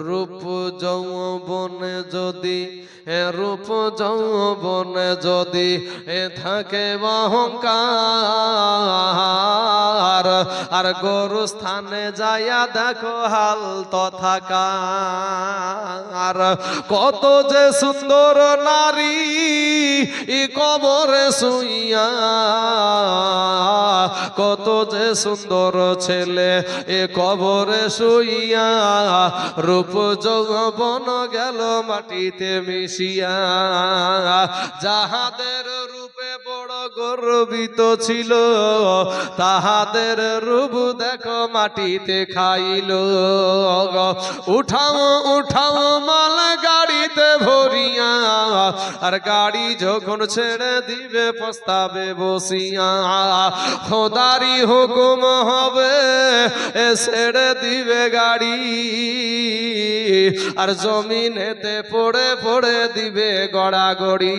রূপ যৌবনে যদি রূপ যৌবনে যদি থাকে অহংকার, আর গরু স্থানে যাইয়া দেখো হাল তথাকার। কত যে সুন্দর নারী কবরে শুইয়া, কত যে সুন্দর ছেলে কবরে শুইয়া, রূপ যৌবন গেল মাটিতে মিশিয়া। যাহাদের রূপে বড় গর্বিত ছিল, তাহাদের রূপ দেখো মাটিতে খাইল। উঠাও উঠাও মাল গাড়িতে ভরিয়া, আর গাড়ি যখন ছেড়ে দিবে পস্তাবে বসিয়া। খোদারি হুকুম হবে ছেড়ে দিবে গাড়ি, আর জমিনেতে পড়ে পড়ে দিবে গড়াগড়ি।